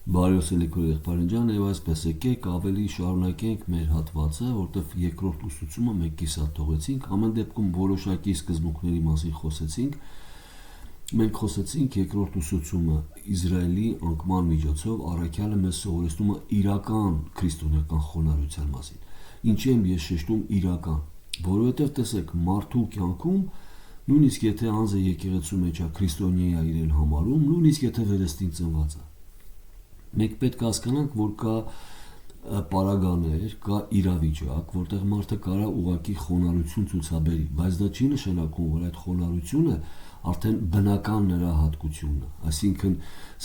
Բարյոսելի եղբայրնջան եւ այսպես եկեք ավելի շարունակենք մեր հատվածը, որտեղ երկրորդ ուսուցումը մենք կիսա թողեցինք, ամեն դեպքում որոշակի սկզբունքների մասին խոսեցինք։ Մենք խոսեցինք երկրորդ ուսուցումը Իսրայելի անկման միջոցով առաքյալը մեզ սովորեցնում է իրական քրիստոնեական խոնարհության մասին։ Ինչի եմ ես շեշտում իրական, որովհետեւ տեսեք մարդու կյանքում նույնիսկ եթե անձը եկեղեցու մեջ է քրիստոնյա իրեն համարում, նույնիսկ եթե վերստին ծնված է, մենք պետք է հասկանանք, որ կա պարագաներ, կա իրավիճակ, որտեղ մարդը կարա ուղղակի խոնարհություն ցուցաբերի, բայց դա չի նշանակում, որ այդ խոնարհությունը արդեն բնական նրա հատկությունն է։ Այսինքն,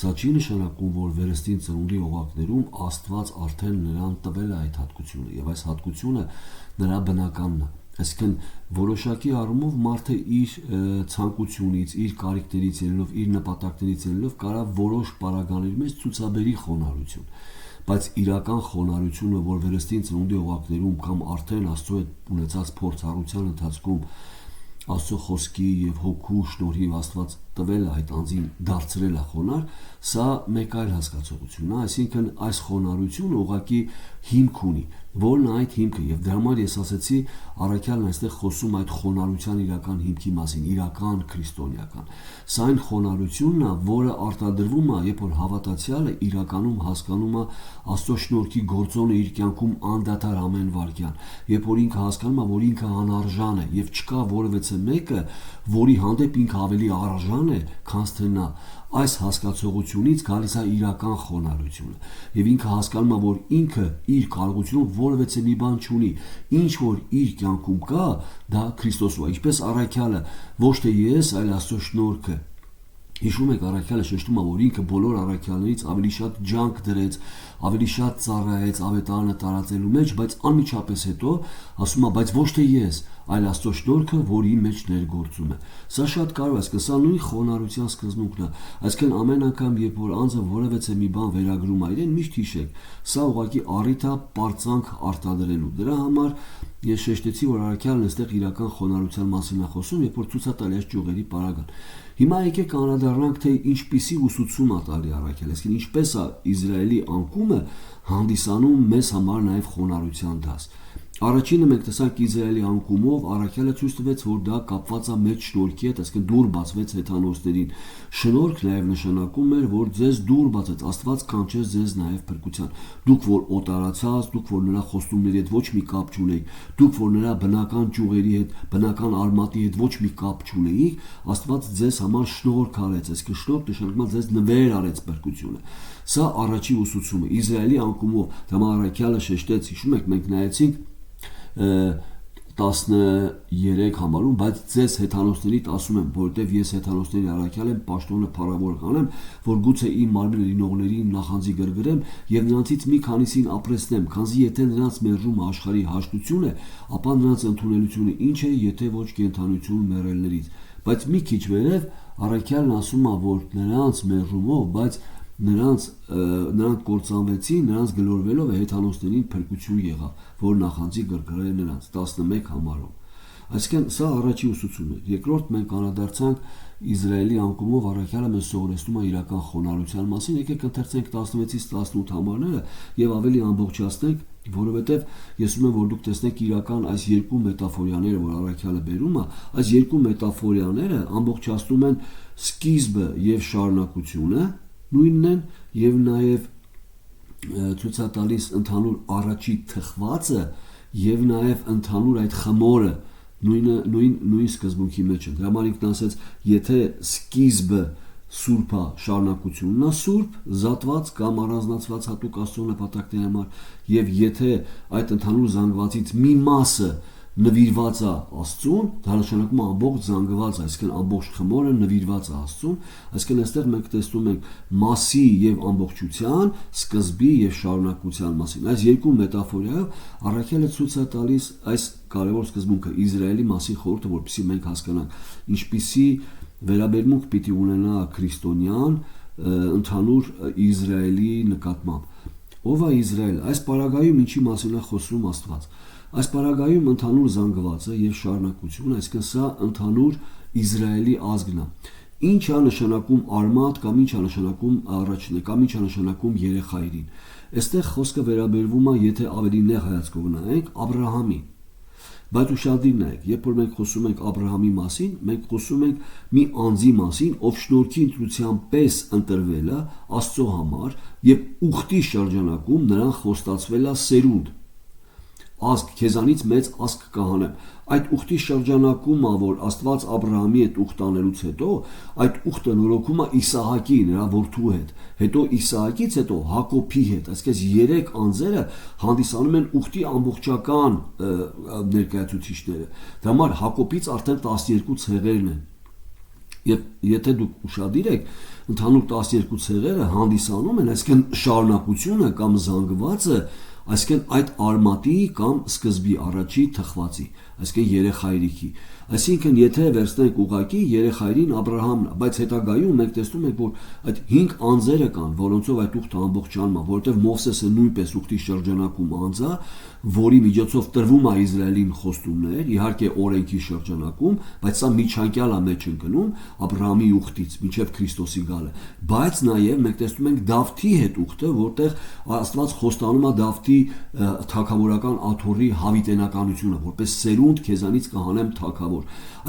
սա չի նշանակում, որ վերստին ծնունդի օղակներում Աստված արդեն նրան տվել է այդ հատկությունը, եւ այս հատկությունը նրա բնականն է։ Այսինքն որոշակի առումով մարդը իր ցանկությունից, իր կարիքներից ելնելով, իր նպատակներից ելնելով կարա որոշ պարագաների մեջ ցուցաբերի խոնարհություն, բայց իրական խոնարհությունը, որ վերստին ծնունդի օղակներում կամ արդեն Աստծո հետ ունեցած փորձառության ընթացքում Աստծո խոսքի եւ հոգու շնորհիվ Աստված տվել այդ անձին դարձրել է խոնարհ, սա մեկ այլ հասկացողություն է, այսինքն այս խոնարհությունը ուղղակի հիմք ունի, որն այդ հիմքը եւ դրա համար ես ասացի առաքյալն այստեղ խոսում այդ խոնարհության իրական հիմքի մասին, իրական քրիստոնեական։ Սա այն խոնարհությունն է, որը արտադրվում է, երբ որ հավատացյալը իրականում հասկանում է Աստծո շնորհքի գործոնը իր կյանքում անդադար ամեն վայրկյան, երբ որ ինքը հասկանում է, որ ինքը անարժան է եւ չկա որևէ մեկը, որի հանդեպ ինքը ավելի արժան է, քան թե նա, այս հասկացողությունից գալիս է իրական խոնարհությունը եւ ինքը հասկանում է, որ ինքը իր կարողությունով որևէ մի բան չունի, ինչ որ իր կյանքում կա, դա Քրիստոսու է, ինչպես առաքյալը ոչ թե ես, այլ Աստծո շնորհքը։ Հիշում եք առաքյալը շեշտում է, որ ինքը բոլոր առաքյալներից ավելի շատ ջանք դրեց, ավելի շատ ծառայեց ավետարանը տարածելու մեջ, բայց անմիջապես հետո ասում է, բայց ոչ թե ես, այլ Աստծո շնորհքը, որ իմ մեջ ներգործում է։ Սա շատ կարևոր է, սա նույն խոնարհության սկզբունքն է։ Այսինքն ամեն անգամ, երբ որ անձը որևէ մի բան վերագրում է իրեն, միշտ հիշեք, սա ուղղակի առիթ է պարծանք արտադրելու։ Դրա համար ես շեշտեցի, որ առաքյալն այստեղ իրական խոնարհության մասին է խոսում, երբ որ ցույց է տալի այս ճյուղերի պարագան։ Հիմա եկեք անդրադառնանք, թե ինչպիսի ուսուցում է տալի առաքյալը, այսինքն ինչպես է Իսրայելի անկումը հանդիսանում մեզ համար նաև խոնարհության դաս։ Առաջինը մենք տեսանք Իսրայելի անկումով առաքյալը ցույց տվեց, որ դա կապված է մեծ շնորհքի հետ, այսինքն դուր բացվեց հեթանոսներին։ Շնորհք նաև նշանակում էր, որ ձեզ դուր բացեց, Աստված կանչեց ձեզ նաև փրկության։ Դուք որ օտարացած, դուք որ նրա խոստումների հետ ոչ մի կապ չունեիք, դուք որ նրա բնական ճյուղերի հետ, բնական արմատի հետ ոչ մի կապ չունեիք, Աստված ձեզ համար շնորհք արեց, այսինքն շնորհք նշանակում է ձեզ նվեր արեց փրկությունը։ Սա առաջի ուսուցումը Իսրայելի անկումով, դա առաքյալը շեշտեց, հիշում եք, մենք նայեցինք 13 համարում, բայց ձեզ հեթանոսներիդ ասում եմ, որովհետև ես հեթանոսների առաքյալ եմ, պաշտոնը փառավոր կանեմ, որ գուցե իմ մարմինը լինողներին նախանձի գրգռեմ եւ նրանցից մի քանիսին ապրեցնեմ, քանզի եթե նրանց մերժումը աշխարհի հաշտություն է, ապա նրանց ընդունելությունը ինչ է, եթե ոչ կենդանություն մեռելներից։ Բայց մի քիչ վերև առաքյալն ասում է, որ նրանց մերժումով, բայց նրանք կործանվեցին, նրանց գլորվելով հեթանոսներին փրկություն եղավ, որ նախանձի գրգռել նրանց 11 համարով։ Այսինքն սա առաջի ուսուցումն է։ Երկրորդ մենք անդրադարձանք Իսրայելի անկումով առաքյալը մեզ սովորեցնում է իրական խոնարհության մասին, եկեք ընթերցենք 16-ից 18 համարները եւ ավելի ամբողջացնենք, որովհետեւ ես ուզում եմ, որ դուք տեսնեք իրական այս երկու մետաֆորիաները, որ առաքյալը բերում է, այս երկու մետաֆորիաները ամբողջացնում են սկիզբը եւ շարունակությունը նույնն են եւ նաեւ ցույց է տալիս ընդհանուր առաջի թխվածը եւ նաեւ ընդհանուր այդ խմորը նույն սկզբունքի մեջ է։ Դրա համար ինքն ասեց, եթե սկիզբը սուրբ է, շարունակությունն է սուրբ, զատված կամ առանձնացված հատուկ Աստծո նպատակների համար, եւ եթե այդ ընդհանուր զանգվածից մի մասը նվիրված է Աստծուն, դա նշանակում է ամբողջ զանգվածը, այսինքն ամբողջ խմորը նվիրված է Աստծուն, այսինքն այստեղ մենք տեսնում ենք մասի եւ ամբողջության, սկզբի եւ շարունակության մասին։ Այս երկու մետաֆորիայով առաքյալը ցույց է տալիս այս կարևոր սկզբունքը Իսրայելի մասին խորհուրդը, որպեսզի մենք հասկանանք ինչպիսի վերաբերմունք պիտի ունենա քրիստոնյան ընդհանուր Իսրայելի նկատմամբ։ Ով է Իսրայել։ Այս պարագայում ինչի մասին է խոսում Աստված։ Այս պարագայում ընդհանուր զանգվածը եւ շարունակությունը, այսինքն սա ընդհանուր Իսրայելի ազգն է։ Ինչ է նշանակում արմատ կամ ինչ է նշանակում առաջնի կամ ինչ է նշանակում երեխայրին։ Այստեղ խոսքը վերաբերվում է, եթե ավելի նեղ հայացքով նայենք, Աբրահամին։ Բայց ուշադիր նայեք, երբ որ մենք խոսում ենք Աբրահամի մասին, մենք խոսում ենք մի անձի մասին, ով շնորհքի ընտրության պես ընտրվել է Աստծո համար եւ ուխտի շրջանակում նրան խոստացվել է սերունդ։ Ազգ քեզանից մեծ ազգ կհանեմ։ Այդ ուխտի շրջանակում, որ Աստված Աբրահամի հետ ուխտ անելուց հետո, այդ ուխտը նորոգում է Իսահակի, նրա որդու հետ, հետո Իսահակից հետո Հակոբի հետ, այսինքն երեք անձերը հանդիսանում են ուխտի ամբողջական ներկայացուցիչները։ Դա համար Հակոբից արդեն 12 ցեղերն են։ Եվ եթե դուք ուշադիր եք, ընդհանուր 12 ցեղերը հանդիսանում են, այսինքն շարունակությունը կամ զանգվածը, այսինքն այդ արմատի կամ սկզբի առաջի թխվածի, այսինքն երեխայրիքի։ Այսինքն եթե վերցնենք ուղակի երեխայրին Աբրահամն է, բայց հետագայում մենք տեսնում ենք, որ այդ 5 անձերը կան, որոնցով այդ ուխտը ամբողջանում է, որովհետև Մովսեսը նույնպես ուխտի շրջանակում անձ է, որի միջոցով տրվում է Իսրայելին խոստումներ, իհարկե օրենքի շրջանակում, բայց սա միջանկյալ է մեջ ընկնում Աբրահամի ուխտից մինչև Քրիստոսի գալը։ Բայց նաև մենք տեսնում ենք Դավթի հետ ուխտը, որտեղ Աստված խոստանում է Դավթի թագավորական աթոռի հավիտենականությունը, որպես սերունդ քեզանից կհանեմ թագավոր։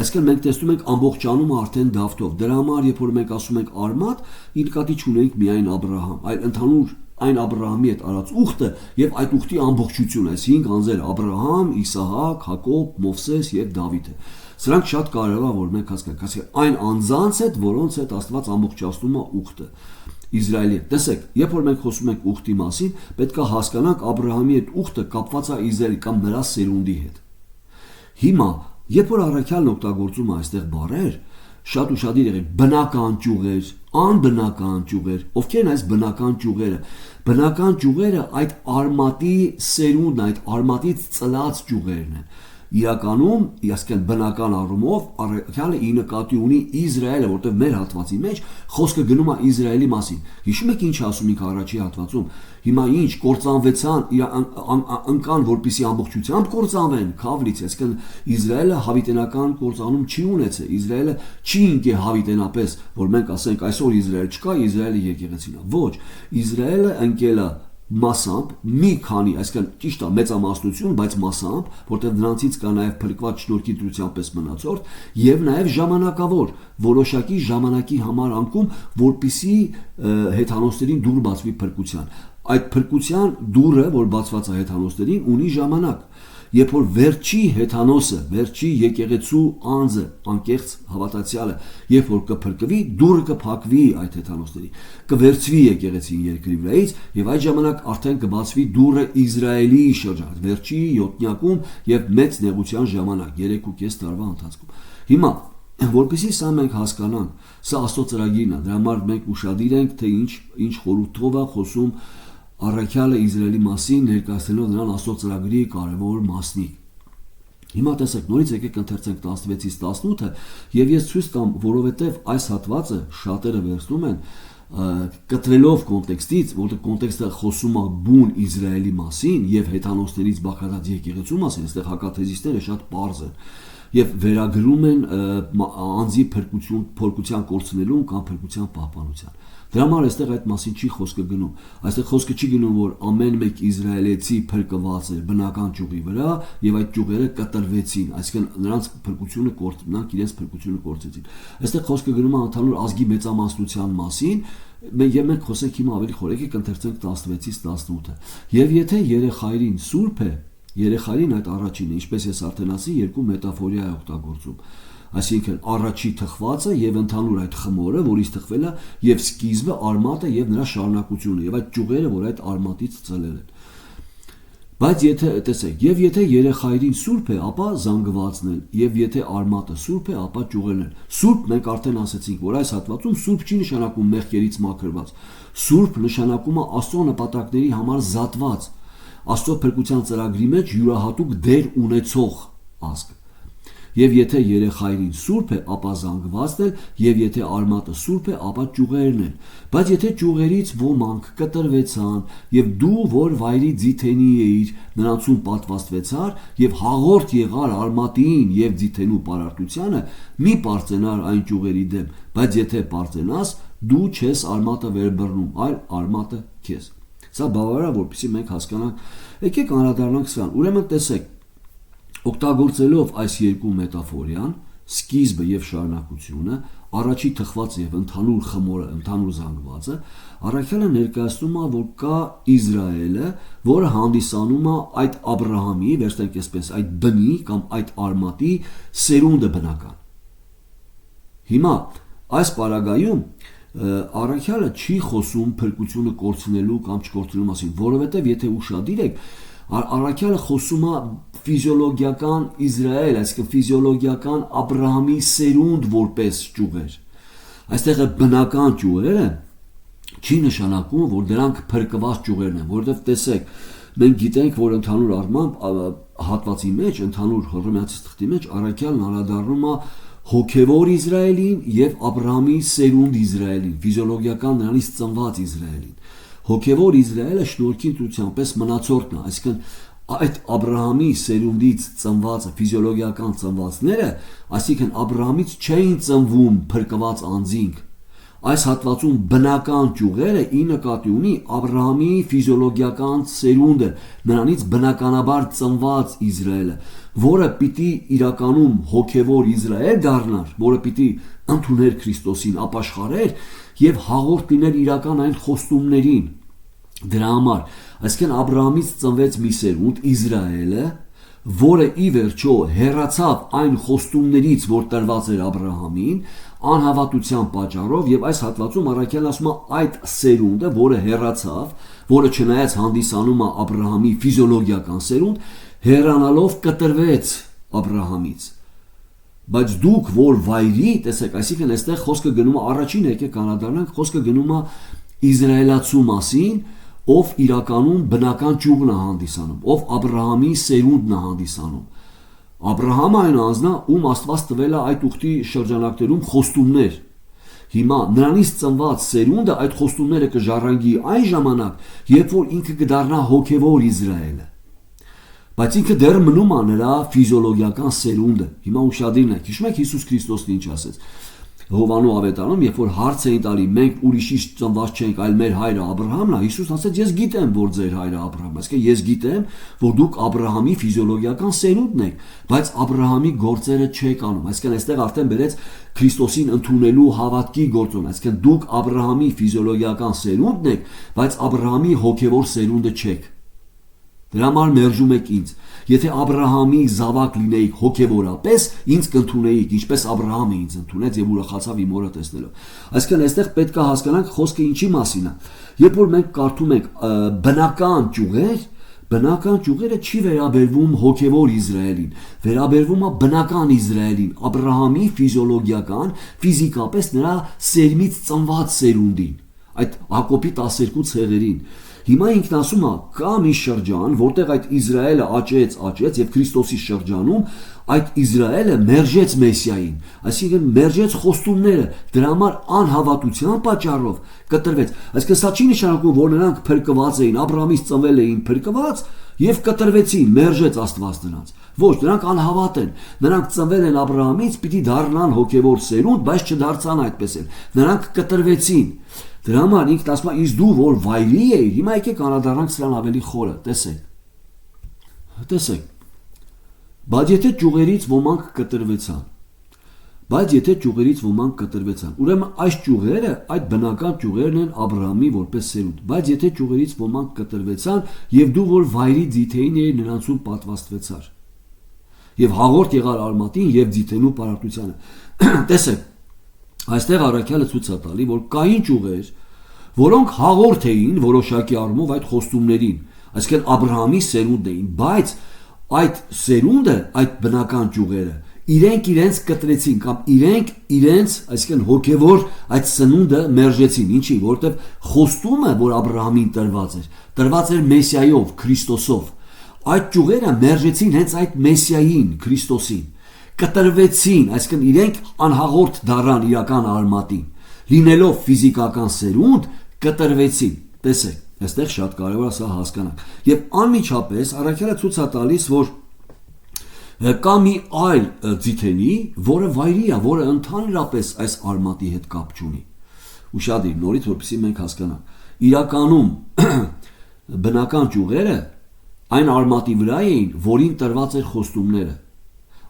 Այսինքն մենք տեսնում ենք ամբողջանումը արդեն Դավթով։ Դրա համար, երբ որ մենք ասում ենք արմատ, ի նկատի չունենք միայն Աբրահամ, այլ ընդհանուր այն Աբրահամի հետ արած ուխտը եւ այդ ուխտի ամբողջությունը, այս 5 անձերը՝ Աբրահամ, Իսահակ, Հակոբ, Մովսես եւ Դավիթը։ Սրանք շատ կարևոր է, որ մենք հասկանանք, ասենք այն անձանց հետ, որոնց հետ Աստված ամբողջացնում է ուխտը։ Իսրայելի հետ։ Տեսեք, երբ որ մենք խոսում ենք ուխտի մասին, պետք է հասկանանք Աբրահամի հետ ուխտը կապված է Իսրայելի կամ նրա սերունդի հետ։ Հիմա, երբ որ առաքյալն օգտագործում է այստեղ բառեր, շատ ուշադիր եղեք, բնական ճյուղեր, անբնական ճյուղեր, ովքեր են այս բնական ճյուղերը։ Բնական ճյուղերը այդ արմատի սերունդն, այդ արմատից ծլած ճյուղերն են։ Իրականում, այսինքն բնական առումով առաքյալը ի նկատի ունի Իսրայելը, որտեղ մեր հատվածի մեջ խոսքը գնում է Իսրայելի մասին։ Հիշում եք ինչ ասում ենք առաջի հատվածում։ Հիմա ինչ կործանվեցան, ընկան, որպեսի ամբողջությամբ կործանվեն քավլից, այսինքն Իսրայելը հավիտենական կործանում չի ունեցել։ Իսրայելը չի ընկե հավիտենապես, որ մենք ասենք այսօր Իսրայել չկա, Իսրայելը եկեղեցին է։ Ոչ, Իսրայելը ընկել է մասամբ մի քանի, այսինքն ճիշտ է մեծամասնություն, բայց մասամբ, որտեղ նրանցից կա նաև փրկված շնորհքի դրությամբ պես մնացորդ եւ նաև ժամանակավոր, որոշակի ժամանակի համար անկում, որպիսի հեթանոսներին դուր բացվի փրկության։ Այդ փրկության դուրը, որ բացված է հեթանոսներին, ունի ժամանակ։ Երբ որ վերջի հեթանոսը, վերջի եկեղեցու անձը, անկեղծ հավատացյալը, երբ որ կփրկվի, դուրը կփակվի այդ հեթանոսների, կվերցվի եկեղեցին երկրի վրայից եւ այդ ժամանակ արդեն կբացվի դուրը Իսրայելի շրջան, վերջի յոթնյակում եւ մեծ նեղության ժամանակ, 3.5 տարվա ընթացքում։ Հիմա որպեսզի սա մենք հասկանանք, սա Աստծո ծրագիրն է, դրա համար մենք ուշադիր ենք, թե ինչ խորհուրդով է խոսում առաքյալը Իսրայելի մասին, ներկայացնելով նրան Աստծո ծրագրի կարևոր մասնիկ։ Հիմա տեսեք, նորից եկեք ընթերցենք 16-ից 18-ը եւ ես ցույց տամ, որովհետեւ այս հատվածը շատերը վերցնում են կտրելով կոնտեքստից, որտեղ կոնտեքստը խոսում է բուն Իսրայելի մասին եւ հեթանոսներից բաղկացած եկեղեցու մասին, այստեղ հակաթեզիստները շատ պարզ են եւ վերագրում են անձի փրկության կորցնելուն կամ փրկության պահպանության։ Դրա համար այստեղ այդ մասին չի խոսքը գնում։ Այստեղ խոսքը չի գնում, որ ամեն մեկ իսրայելեցի փրկված էր բնական ճյուղի վրա եւ այդ ճյուղերը կտրվեցին, այսինքն նրանց իրենց փրկությունը կորցրեցին։ Այստեղ խոսքը գնում է ընդհանուր ազգի մեծամասնության մասին, եւ մենք խոսենք հիմա ավելի խոր, եկեք ընթերցենք 16-ից 18-ը։ Եվ եթե երեխայրին սուրբ է, երեխայրին այդ առաջինը, ինչպես ես արդեն ասի, երկու մետաֆորիա է օգտագործում։ Այսինքն առաջի թխվածը եւ ընդհանուր այդ խմորը, որից թխվել է, եւ սկիզբը, արմատը եւ նրա շարունակությունը, եւ այդ ճյուղերը, որ այդ արմատից ծլել են։ Բայց եթե տեսեք, եւ եթե երեխայրին սուրբ է, ապա զանգվածն են, եւ եթե արմատը սուրբ է, ապա ճյուղերն են։ Սուրբ մենք արդեն ասացինք, որ այս հատվածում սուրբ չի նշանակում մեղքերից մաքրված։ Սուրբ նշանակում է Աստծո նպատակների համար զատված, Աստծո փրկության ծրագրի մեջ յուրահատուկ դեր ունեցող ազգ։ Եվ եթե երեխայրին սուրբ է, ապա զանգվածն էլ, եւ եթե արմատը սուրբ է, ապա ճյուղերն էլ։ Բայց եթե ճյուղերից ոմանք կտրվեցան, եւ դու, որ վայրի ձիթենի էիր, նրանցում պատվաստվեցար, եւ հաղորդ եղար արմատին եւ ձիթենու պարարտությանը, մի պարծենար այն ճյուղերի դեմ, բայց եթե պարծենաս, դու չես արմատը վերբռնում, այլ արմատը քեզ։ Սա բավարար է, որպեսզի մենք հասկանանք։ Եկեք անդրադառնանք սրան։ Ուրեմն տեսեք, օգտագործելով այս երկու մետաֆորիան, սկիզբը եւ շարունակությունը, առաջի թխված եւ ընդհանուր խմորը, ընդհանուր զանգվածը, առաքյալը ներկայացնում է, որ կա Իսրայելը, որը հանդիսանում է այդ Աբրահամի, վերցնենք այսպես, այդ բնի կամ այդ արմատի սերունդը բնական։ Հիմա այս պարագայում առաքյալը չի խոսում փրկությունը կորցնելու կամ չկորցնելու մասին, որովհետև եթե ուշադիր եք, առաքյալը խոսում է ֆիզիոլոգիական Իսրայել, այսինքն ֆիզիոլոգիական Աբրահամի սերունդ որպես ճյուղեր։ Այստեղ բնական ճյուղերը չի նշանակում, որ դրանք փրկված ճյուղերն են, որովհետև տեսեք, մենք գիտենք, որ ընդհանուր առմամբ հատվածի մեջ, ընդհանուր Հռոմեացիս թղթի մեջ առաքյալն անդրադառնում է հոգևոր Իսրայելին եւ Աբրահամի սերունդ Իսրայելին, ֆիզիոլոգիական նրանից ծնված Իսրայելին։ Հոգևոր Իսրայելը շնորհքի ընտրության պես մնացորդն է, այսինքն այդ Աբրահամի սերունդից ծնված ֆիզիոլոգիական ծնվածները, այսինքն Աբրահամից չէին ծնվում փրկված անձինք։ Այս հատվածում բնական ճյուղերը ի նկատի ունի Աբրահամի ֆիզիոլոգիական սերունդը, նրանից բնականաբար ծնված Իսրայելը, որը պիտի իրականում հոգևոր Իսրայել դառնար, որը պիտի ընդուներ Քրիստոսին, ապաշխարեր եւ հաղորդ լիներ իրական այն խոստումներին։ Դրա համար, այսինքն Աբրահամից ծնվեց մի սերունդ Իսրայելը, որը ի վերջո հեռացավ այն խոստումներից, որ տրված էր Աբրահամին, անհավատության պատճառով, եւ այս հատվածում առաքյալն ասում է այդ սերունդը, որը հեռացավ, որը չնայած հանդիսանում է Աբրահամի ֆիզիոլոգիական սերունդ, հեռանալով կտրվեց Աբրահամից։ Բայց դուք որ վայրի, տեսեք, այսինքն այստեղ խոսքը գնում է առաջին, եկեք անդրադառնանք, խոսքը գնում է իսրայելացու մասին, ով իրականում բնական ճյուղն է հանդիսանում, ով Աբրահամի սերունդն է հանդիսանում։ Աբրահամը այն անձն է, ում Աստված տվել է այդ ուխտի շրջանակներում խոստումներ։ Հիմա նրանից ծնված սերունդը այդ խոստումները կժառանգի այն ժամանակ, երբ որ ինքը կդառնա հոգևոր Իսրայելը։ Բայց ինքը դեռ մնում է նրա ֆիզիոլոգիական սերունդը։ Հիմա ուշադրին եք, հիշում եք Հիսուս Քրիստոսն ինչ ասեց։ Հովանու ավետարանում, երբ որ հարց էին տալի, մենք ուրիշից ծնված չենք, այլ մեր հայրը Աբրահամն է, Հիսուսն ասաց, ես գիտեմ, որ ձեր հայրը Աբրահամն է, այսինքն ես գիտեմ, որ դուք Աբրահամի ֆիզիոլոգիական սերունդն եք, բայց Աբրահամի գործերը չեք անում, այսինքն այստեղ արդեն բերեց Քրիստոսին ընդունելու հավատքի գործոն, այսինքն դուք Աբրահամի ֆիզիոլոգիական սերունդն եք, բայց Աբրահամի հոգևոր սերունդը չեք։ Դրա համար մերժում եք ինձ։ Եթե Աբրահամի զավակ լինեիք հոգևորապես, ինձ կընդունեիք, ինչպես Աբրահամը ինձ ընդունեց եւ ուրախացավ իմ օրը տեսնելով։ Այսինքն այստեղ պետք է հասկանանք խոսքը ինչի մասին է։ Երբ որ մենք կարդում ենք բնական ճյուղերը չի վերաբերվում հոգևոր Իսրայելին, վերաբերվում է բնական Իսրայելին, Աբրահամի ֆիզիոլոգիական, ֆիզիկապես նրա սերմից ծնված սերունդին, այդ Հակոբի 12 ցեղերին։ Հիմա ինքն ասում է, կա մի շրջան, որտեղ այդ Իսրայելը աճեց եւ Քրիստոսի շրջանում այդ Իսրայելը մերժեց Մեսիային, այսինքն մերժեց խոստումները, դրա համար անհավատության պատճառով կտրվեց։ Այսինքն սա չի նշանակում, որ նրանք փրկված էին, Աբրահամից ծնվել էին փրկված եւ կտրվեցին, մերժեց Աստված նրանց։ Ոչ, դրանք անհավատ են։ Նրանք ծնվել են Աբրահամից, պիտի դառնան հոգևոր սերունդ, բայց չդարձան այդպես էլ։ Նրանք կտրվեցին։ Դրա համար ինքն ասում է, իսկ դու որ վայրի էիր, հիմա եկեք անդրադառնանք սրան ավելի խորը, տեսեք։ Բայց եթե ճյուղերից ոմանք կտրվեցան, ուրեմն այս ճյուղերը, այդ բնական ճյուղերն են Աբրահամի որպես սերունդ, բայց եթե ճյուղերից ոմանք կտրվեցան, եւ դու որ վայրի ձիթեին էիր, նրանցում պատվաստվեցար։ Եվ հաղորդ եղար արմատին եւ ձիթենու պարարտությանը։ Տեսեք, այստեղ առաքյալը ցույց է տալի, որ կային ճյուղեր, որոնք հաղորդ էին որոշակի առումով այդ խոստումներին, այսինքն Աբրահամի սերունդն էին, բայց այդ սերունդը, այդ բնական ճյուղերը, իրենք իրենց կտրեցին կամ իրենց, այսինքն հոգևոր այդ սնունդը մերժեցին, ինչի, որովհետև խոստումը, որ Աբրահամին տրված էր Մեսիայով, Քրիստոսով, այդ ճյուղերը մերժեցին հենց այդ Մեսիային, Քրիստոսին։ կտրվեցին, այսինքն իրենք անհաղորդ դառան իրական արմատին, լինելով ֆիզիկական սերունդ, կտրվեցին։ Տեսեք, այստեղ շատ կարևոր է սա հասկանանք։ Եվ անմիջապես առաքյալը ցույց է տալիս, որ կա մի այլ ձիթենի, որը վայրի է, որը ընդհանրապես այս արմատի հետ կապ չունի։ Ուշադիր, նորից որպեսզի մենք հասկանանք։ Իրականում բնական ճյուղերը այն արմատի վրա էին, որին տրված էր խոստումները։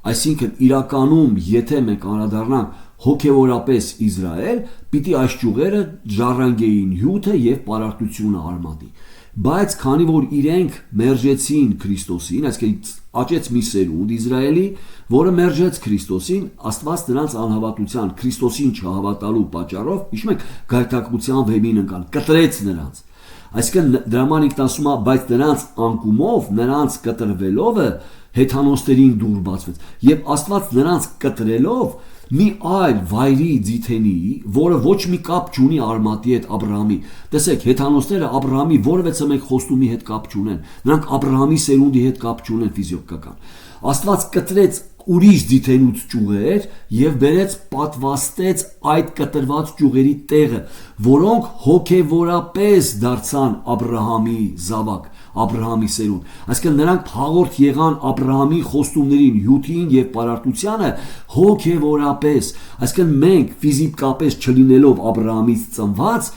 Այսինքն իրականում, եթե մենք անդրադառնանք հոգևորապես Իսրայել, պիտի այս ճյուղերը ժառանգեին հյութը եւ պարարտությունը արմատի։ Բայց քանի որ իրենք մերժեցին Քրիստոսին, այսինքն աճեց մի սերունդ Իսրայելի, որը մերժեց Քրիստոսին, Աստված նրանց անհավատության, Քրիստոսին չհավատալու պատճառով, հիշում եք, գայթակղության վեմին ընկան, կտրեց նրանց։ Այսինքն դրա համար ասում է, բայց նրանց անկումով, նրանց կտրվելովը հեթանոստերին դուր բացվեց։ Եվ Աստված նրանց կտրելով մի այլ վայրի ձիթենի, որը ոչ մի կապ չունի արմատի հետ Աբրահամի։ Տեսեք, հեթանոստերը Աբրահամի որևէ մեկ խոստումի հետ կապ չունեն։ Նրանք Աբրահամի սերունդի հետ կապ չունեն ֆիզիկական։ Աստված կտրեց ուրիշ ձիթենուց ճյուղեր եւ բերեց պատվաստեց այդ կտրված ճյուղերի տեղը, որոնք հոգեվորապես դարձան Աբրահամի զավակ, Աբրահամի սերունդ։ Այսինքն նրանք հաղորդ եղան Աբրահամի խոստումներին, հյութին եւ պարարտությանը հոգեվորապես։ Այսինքն մենք ֆիզիկապես չլինելով Աբրահամից ծնված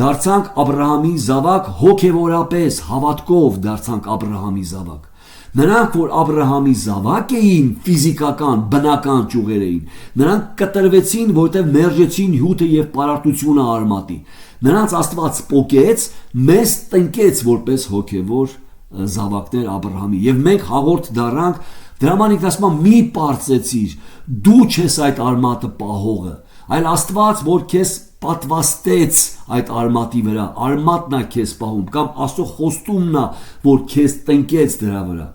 դարձանք Աբրահամի զավակ հոգեվորապես, հավատքով դարձանք Աբրահամի զավակ։ Նրանք, որ Աբրահամի զավակ էին, ֆիզիկական, բնական ճյուղեր էին, նրանք կտրվեցին, որտեղ մերժեցին հյութը եւ պարարտությունը արմատի։ Նրանց Աստված պոկեց, մեզ տնկեց որպես հոգևոր զավակներ Աբրահամի։ Եվ մենք հաղորդ դառանք, դրա համար ասում եմ՝ մի պարծեցիր, դու չես այդ արմատը պահողը, այլ Աստված, որ քեզ պատվաստեց այդ արմատի վրա, արմատն է քեզ պահում, կամ Աստծո խոստումն է, որ քեզ տնկեց դրա վրա։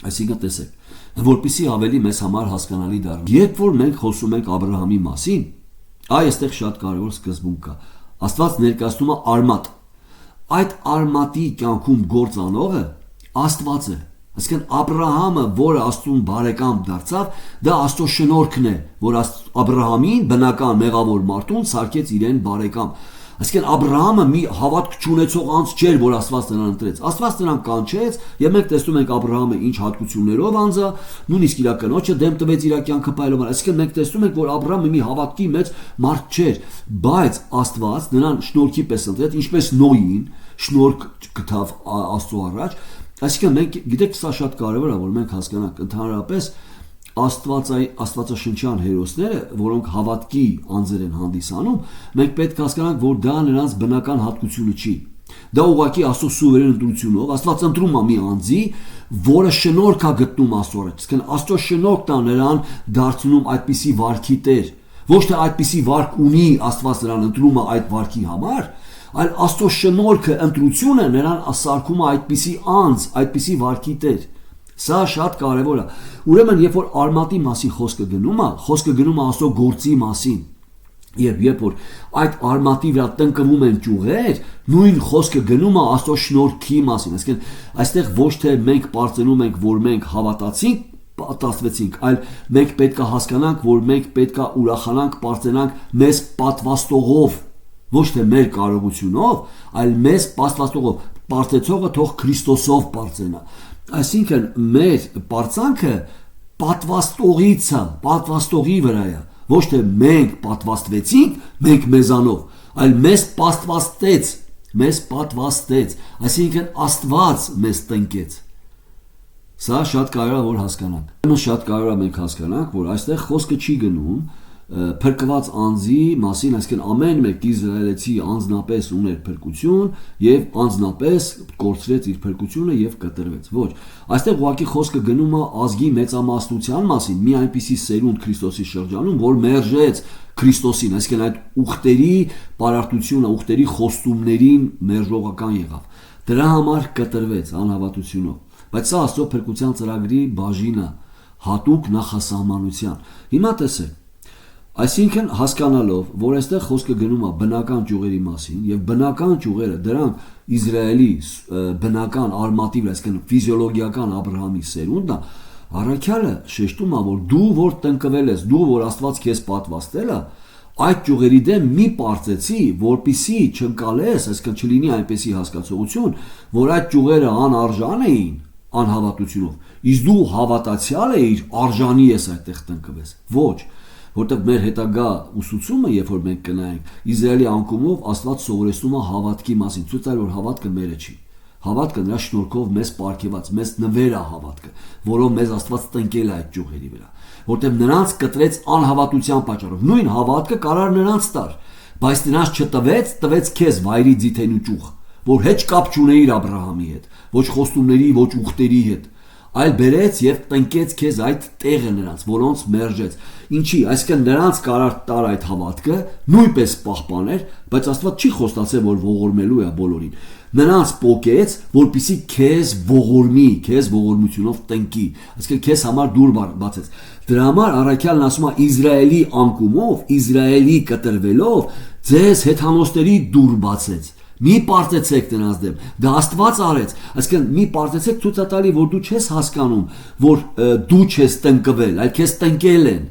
Այսինքն տեսեք, որպեսզի ավելի մեզ համար հասկանալի դառնա։ Երբ որ մենք խոսում ենք Աբրահամի մասին, այստեղ շատ կարևոր սկզբունք կա։ Աստված ներկայացնում է արմատ։ Այդ արմատի կյանքում գործանողը Աստված է։ Այսինքն Աբրահամը, որը Աստծուն բարեկամ դարձավ, դա Աստծո շնորհքն է, որ Աբրահամին բնական մեղավոր մարդուն սարքեց իրեն բարեկամ։ Այսինքն Աբրահամը մի հավատք չունեցող անձ չէր, որ Աստված նրան ընտրեց։ Աստված նրան կանչեց, եւ մենք տեսնում ենք Աբրահամը ինչ հատկություններով անձա, նույնիսկ իր կնոջը դեմ տվեց իր կյանքը փայլոման։ Այսինքն մենք տեսնում ենք, որ Աբրահամը մի հավատքի մեծ մարդ չէր, բայց Աստված նրան շնորհքի պես ընտրեց, ինչպես Նոյին շնորհք գտավ Աստծո առաջ։ Այսինքն մենք գիտեք, սա շատ կարևոր է, որ մենք հասկանանք ընդհանրապես Աստվածաշնչյան հերոսները, որոնք հավատքի անձեր են հանդիսանում, մենք պետք է հասկանանք, որ դա նրանց բնական հատկությունը չի։ Դա ուղղակի Աստծո սուվերեն ընտրությունով Աստված ընտրում է մի անձի, որը շնորհք է գտնում Աստծո առաջ։ Այսինքն Աստծո շնորհքն է նրան դարձնում այդպիսի վարքի տեր։ Ոչ թե այդպիսի վարք ունի Աստված նրան ընտրում է այդ վարքի համար, այլ Աստծո շնորհքը, ընտրությունը նրան սարքում է այդպիսի անձ, այդպիսի վարքի տեր։ Սա շատ կարևոր է։ Ուրեմն, երբ որ արմատի մասին խոսքը գնում է Աստծո գործի մասին։ Եվ երբ որ այդ արմատի վրա տնկվում են ճյուղեր, նույն խոսքը գնում է Աստծո շնորհքի մասին։ Այսինքն, այստեղ ոչ թե մենք պարծենում ենք, որ մենք հավատացինք, պատասվեցինք, այլ մենք պետք է հասկանանք, որ մենք պետք է ուրախանանք, պարծենանք մեզ պատվաստողով, ոչ թե մեր կարողությունով, այլ մեզ պատվաստողով։ Պարծեցողը թող Քրիստոսով պարծենա։ Այսինքն մեր պարծանքը պատվաստողից է, պատվաստողի վրա է, ոչ թե մենք պատվաստվեցինք, մենք մեզանով, այլ մեզ պատվաստեց, այսինքն Աստված մեզ տնկեց։ Սա շատ կարևոր է, որ հասկանանք։ Շատ կարևոր է մենք հասկանանք, որ այստեղ խոսքը չի գնում փրկված անձի մասին, այսինքն ամեն մեկ իսրայելացի անձնապես ուներ փրկություն եւ անձնապես կորցրեց իր փրկությունը եւ կտրվեց։ Ոչ, այստեղ ուղղակի խոսքը գնում է ազգի մեծամասնության մասին, մի այնպիսի սերունդ Քրիստոսի շրջանում, որ մերժեց Քրիստոսին, այսինքն այդ ուխտերի պարարտությունը, ուխտերի խոստումներին մերժողական եղավ։ Դրա համար կտրվեց անհավատությունով։ Բայց սա Աստծո փրկության ծրագրի բաժին է, հատուկ նախասահմանության։ Հիմա տեսեք, այսինքն հասկանալով, որ այստեղ խոսքը գնում է բնական ճյուղերի մասին, եւ բնական ճյուղերը դրանք Իսրայելի բնական արմատի վրա, այսինքն ֆիզիոլոգիական Աբրահամի սերունդն է, Առաքյալը շեշտում է, որ դու որ տնկվել ես, դու որ Աստված քեզ պատվաստել է, այդ ճյուղերի դեմ մի պարծեցի, որպիսի չընկալես, այսինքն չլինի այնպեսի հասկացողություն, որ այդ ճյուղերը անարժան էին անհավատությունով, իսկ դու հավատացյալ էիր, արժանի ես այդտեղ տնկվես։ Ոչ, որտեղ մեր հետագա ուսուցումը, երբ որ մենք կնայենք, Իսրայելի անկումով Աստված սովորեցնում է հավատքի մասին, ցույց տալ, որ հավատքը մերը չի։ Հավատքը նրա շնորհքով մեզ պարգևած, մեզ նվեր է հավատքը, որով մեզ Աստված տնկել է այդ ճյուղերի վրա, որտեղ նրանց կտրեց անհավատության պատճառով։ Նույն հավատքը կարար նրանց տար, բայց նրանց չտվեց, տվեց քեզ վայրի ձիթենու ճյուղ, որ հեչ կապ չունեիր Աբրահամի հետ, ոչ խոստումների, ոչ ուխտերի հետ, այլ բերեց եւ տնկեց քեզ այդ տեղը նրանց, որոնց մերժեց։ Ինչի, այսինքն նրանց կարար տար այդ հավատքը, նույնպես պահպաներ, բայց Աստված չի խոստացել, որ ողորմելու է բոլորին։ Նրանց պոկեց, որպիսի քեզ ողորմի, քեզ ողորմությունով տնկի, այսինքն քեզ համար դուր բացեց։ Դրա համար առաքյալն ասում է Իսրայելի անկումով, Իսրայելի կտրվելով, ձեզ հեթանոսների դուր բացեց։ Մի պարտեցեք նրանց դեմ, դա Աստված արեց, այսինքն մի պարտեցեք ցույց տալի, որ դու չես հասկանում, որ դու չես տնկվել, այլ քեզ տնկել են։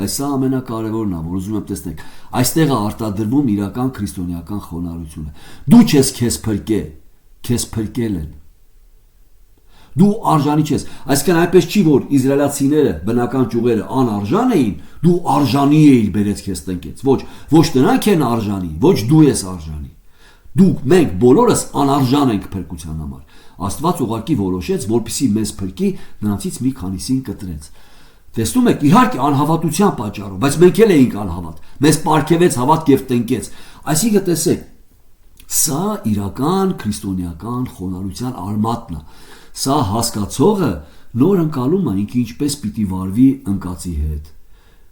Այսա ամենակարևորն է, որ ուզում եմ տեսնեք, այստեղ է արտադրվում իրական քրիստոնեական խոնարհությունը։ Դու չես քեզ փրկել, քեզ փրկել են։ Դու արժանի չես, այսինքն այնպես չի, որ իսրայելացիները բնական ճյուղերը անարժան էին, դու արժանի էիր բերեց քեզ տնկեց։ Ոչ նրանք են արժանի, ոչ դու ես արժանի։ Դուք մենք բոլորս անարժան ենք փրկության համար։ Աստված ուղղակի որոշեց, որպեսզի մեզ փրկի, նրանցից մի քանիսին կտրեց։ Տեսնում եք, իհարկե անհավատության պատճառով, բայց մենք էլ էինք անհավատ։ Մեզ պարգևեց հավատք եւ տնկեց։ Այսինքն տեսեք, սա իրական քրիստոնեական խոնարհության արմատն է։ Սա հասկացողը նոր ընկալում է ինքը ինչպես պիտի վարվի ընկածի հետ։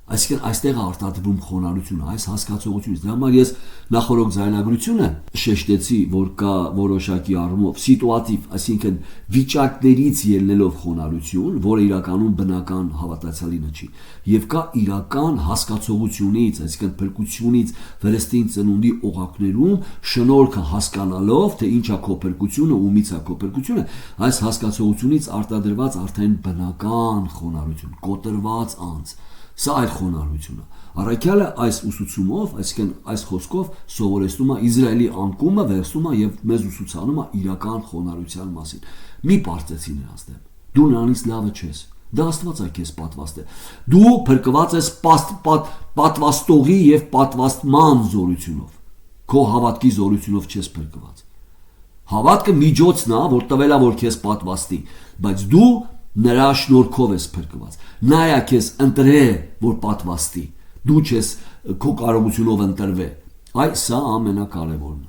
Այսինքն այստեղ է արտադրվում խոնարհությունը, այս հասկացողությունից։ Դրա համար ես նախորդ ձայնագրությունը շեշտեցի, որ կա որոշակի առումով սիտուատիվ, այսինքն վիճակներից ելնելով խոնարհություն, որը իրականում բնական հավատացյալինը չի, եւ կա իրական հասկացողությունից, այսինքն փրկությունից վրեստին ծնունդի օղակներում շնորհքը հասկանալով, թե ինչ է քո փրկությունը, ումից է քո փրկությունը, այս հասկացողությունից արտադրված արդեն բնական խոնարհություն, կոտրված անձ։ Սա այդ խոնարհությունը։ Առաքյալը այս ուսուցումով, այսինքն այս խոսքով սովորեցնում է Իսրայելի անկումը, վերցնում է եւ մեզ ուսուցանում է իրական խոնարհության մասին։ Մի պարծեցի նրանց դեմ։ Դու նրանից լավը չես։ Դա Աստված է քեզ պատվաստել։ Դու փրկված ես պատվաստողի եւ պատվաստման զորությունով։ Քո հավատքի զորությունով չես փրկված։ Հավատքը միջոցն է, որ տվել է, որ քեզ պատվաստի, բայց դու նրա շնորհքով ես փրկված։ Նա է քեզ ընտրել, որ պատվաստի։ Դու չես քո կարողությունով ընտրվել։ Այս սա ամենակարևորն է։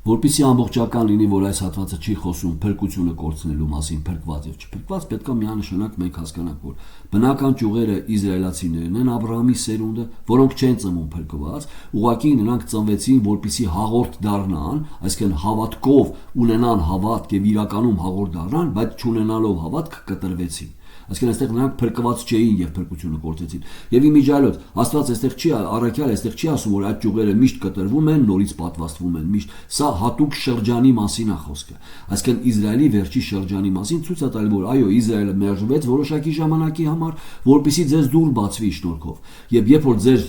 Որպեսզի ամբողջական լինի, որ այս հատվածը չի խոսում փրկությունը կորցնելու մասին, փրկված եւ չփրկված, պետք է միանշանակ մենք հասկանանք, որ բնական ճյուղերը իսրայելացիներն են, Աբրահամի սերունդը, որոնք չեն ծնվում փրկված, ուղղակի նրանք ծնվեցին, որպեսզի հաղորդ դառնան, այսինքն հավատքով ունենան հավատք եւ իրականում հաղորդ դառնան, բայց չունենալով հավատք կտրվեցին։ Այսինքն այստեղ նրանք փրկված չէին եւ փրկությունը կորցեցին։ Եվ իմիջիալոց Աստված այստեղ չի առաքյալ, այստեղ չի ասում, որ այդ ճյուղերը միշտ կտրվում են, նորից պատվաստվում են, միշտ։ Սա հատուկ շրջանի մասին է խոսքը։ Այսինքն Իսրայելի վերջի շրջանի մասին ցույց է տալի, որ այո, Իսրայելը մերժվեց որոշակի ժամանակի համար, որպեսզի ձեզ դուր բացվի շնորհքով։ Եվ երբ որ ձեր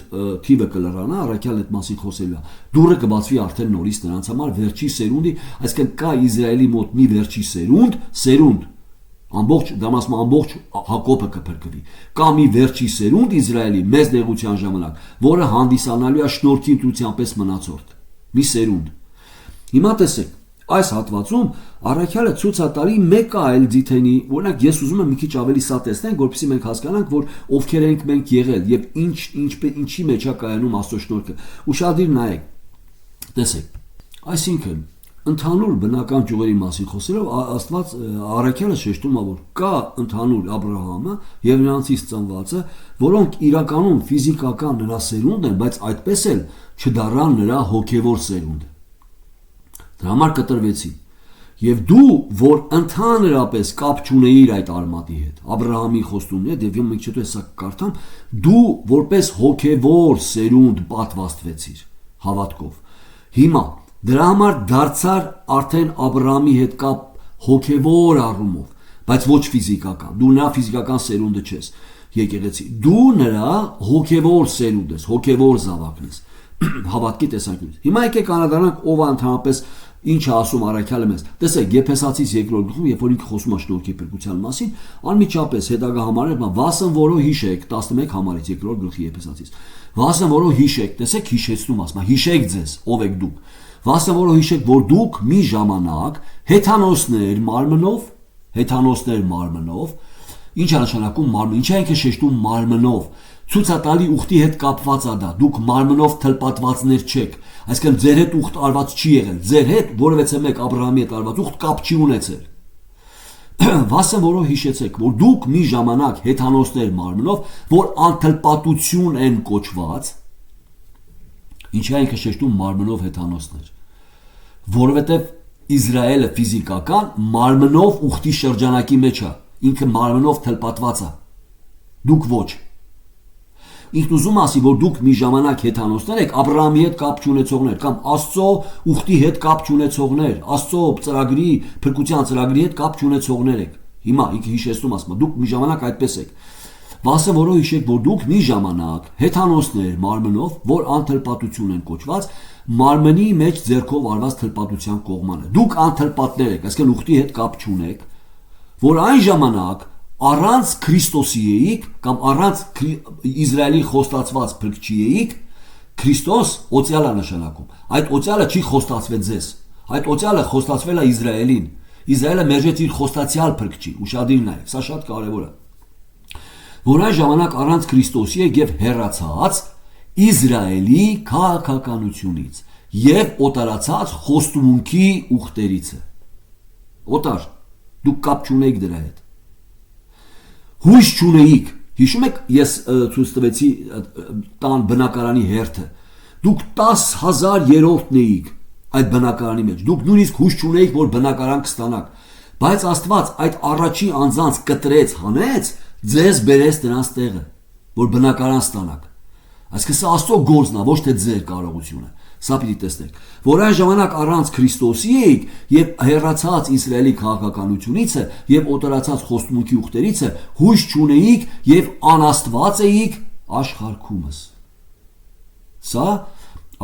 թիվը կլրանա, առաքյալն այդ մասին խոսելու է, դուրը կբացվի արդեն նորից նրանց համար վերջի սերունդի, այսինքն կա Իսրայելի մոտ մի վերջի սերունդ ամբողջ դամասում ամբողջ Հակոբը կփրկվի։ Կա մի վերջի սերունդ Իսրայելի մեծ նեղության ժամանակ, որը հանդիսանալու է շնորհքի ընտրության պես մնացորդ։ Մի սերունդ։ Հիմա տեսեք, այս հատվածում առաքյալը ցույց է տալի մեկ այլ ձիթենի, օրինակ ես ուզում եմ մի քիչ ավելի սա տեսնենք, որպեսզի մենք հասկանանք, որ ովքեր ենք մենք եղել եւ ինչի մեջ է կայանում Աստծո շնորհքը։ Ուշադիր նայեք։ Տեսեք։ Այսինքն ընդհանուր բնական ճյուղերի մասին խոսելով Աստված առաքյալը շեշտում է, որ կա ընդհանուր Աբրահամը եւ նրանցից ծնվածը, որոնք իրականում ֆիզիկական նրա սերունդն են, բայց այդպես էլ չդառան նրա հոգեվոր սերունդը։ Դրա համար կտրվեցին։ Եվ դու, որ ընդհանրապես կապ չունեիր այդ արմատի հետ, Աբրահամի խոստումն է, եւ մենք չտու հեսա կարդամ, դու որպես հոգեվոր սերունդ պատվաստվեցիր հավատքով։ Հիմա դրա համար դարձար արդեն Աբրահամի հետ կապ հոգևոր առումով, բայց ոչ ֆիզիկական։ Դու նրա ֆիզիկական սերունդը չես, եկեղեցի։ Դու նրա հոգևոր սերունդ ես, հոգևոր զավակն ես, հավատքի տեսանկյունից։ Հիմա եկեք անդրադառնանք ով է ընդհանրապես ինչ է ասում առաքյալը մեզ։ Տեսեք, Եփեսացիս 2-րդ գլխում, երբ որ ինքը խոսում է շնորհքի փրկության մասին, անմիջապես հետագա համարը վասն որո հիշեք 11 համարից 2-րդ գլխի Եփեսացիս։ Վասն որո հիշեք, տեսեք հիշեցնում ասում, հիշեք ձեզ, ով եք դուք։ Վասն որո հիշեք, որ դուք մի ժամանակ հեթանոսներ մարմնով, ինչ է նշանակում մարմն, ինչ է ինքը շեշտում մարմնով, ցույց է տալի ուխտի հետ կապված է դա, դուք մարմնով թլպատվածներ չեք, այսինքն ձեր հետ ուխտ արված չի եղել, ձեր հետ որևէ մեկ Աբրահամի հետ արված ուխտ կապ չի ունեցել։ Վասն որով հիշեցեք, որ դուք մի ժամանակ հեթանոսներ մարմնով, որ անթլպատություն են կոչված, ինչ է ինքը շեշտում մարմնով հեթանոսներ, որովհետև Իսրայելը ֆիզիկական մարմնով ուխտի շրջանակի մեջ է, ինքը մարմնով թլպատված է, դուք ոչ։ Ինքն ուզում ասի, որ դուք մի ժամանակ հեթանոսներ եք, Աբրահամի հետ կապ չունեցողներ, կամ Աստծո ուխտի հետ կապ չունեցողներ, Աստծո ծրագրի, փրկության ծրագրի հետ կապ չունեցողներ եք։ Հիմա ինքը հիշեցնում ասում, դուք մի ժամանակ այդպես եք։ Վասն որով հիշեք, որ դուք մի ժամանակ հեթանոսներ մարմնով, որ անթլպատություն են կոչված, մարմնի մեջ ձեռքով արված թլպատության կողմանը։ Դուք անթլպատներ եք, այսինքն ուխտի հետ կապ չունեք, որ այն ժամանակ առանց Քրիստոսի էիք կամ առանց Իսրայելի խոստացված փրկչի էիք, Քրիստոս օծյալ է նշանակում։ Այդ օծյալը չի խոստացվել ձեզ, այդ օծյալը խոստացվել է Իսրայելին։ Իսրայելը մերժեց իր խոստացյալ փրկչին, ուշադիր նայեք, սա շատ կարևոր է։ Որ այն ժամանակ առանց Քրիստոսի եք եւ հեռացած Իսրայելի քաղաքականությունից եւ օտարացած խոստումունքի ուխտերից է։ Օտար, դուք կապ չունեիք դրա հետ։ Հույս չունեիք, հիշում եք, ես ցույց տվեցի տան բնակարանի հերթը, դուք 10,000-րդն էիք այդ բնակարանի մեջ, դուք նույնիսկ հույս չունեիք, որ բնակարան կստանաք, բայց Աստված այդ առաջի անձանց կտրեց, հանեց, ձեզ բերեց նրանց տեղը, որ բնակարան ստանաք։ Այսինքն սա Աստծո գործն է, ոչ թե ձեր կարողությունը։ Սա պիտի տեսնեք, որ այն ժամանակ առանց Քրիստոսի էիք եւ հեռացած Իսրայելի քաղաքականությունից եւ օտարացած խոստումունքի ուխտերից հույս չունեիք եւ անաստված էիք աշխարհքումս։ Սա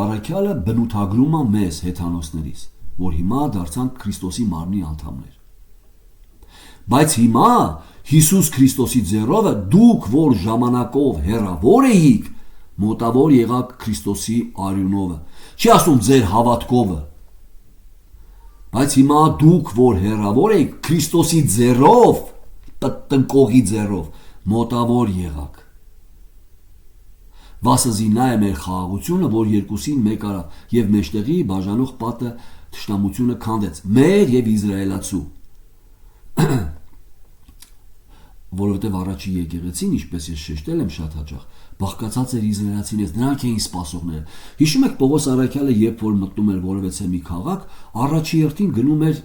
առաքյալը բնութագրում է մեզ հեթանոսներից, որ հիմա դարձանք Քրիստոսի մարմնի անդամներ։ Բայց հիմա Հիսուս Քրիստոսի ձեռով դուք որ ժամանակով հեռավոր էիք, մոտավոր եղաք Քրիստոսի արյունովը, չի ասում ձեր հավատքովը, բայց հիմա դուք որ հեռավոր եք Քրիստոսի ձեռով, տնկողի ձեռով, մոտավոր եղաք։ Վասզի նա է մեր խաղաղությունը, որ երկուսին մեկ արավ եւ մեջտեղի բաժանող պատը թշնամությունը քանդեց, մեր եւ Իսրայելացու։ Որովհետև առաջի եկեղեցին, ինչպես ես շեշտել եմ շատ հաճախ, բաղկացած էր իսրայելացիներից, նրանք էին սպասողները։ Հիշում եք Պողոս առաքյալը, երբ որ մտնում էր որևէ մի քաղաք, առաջի հերթին գնում էր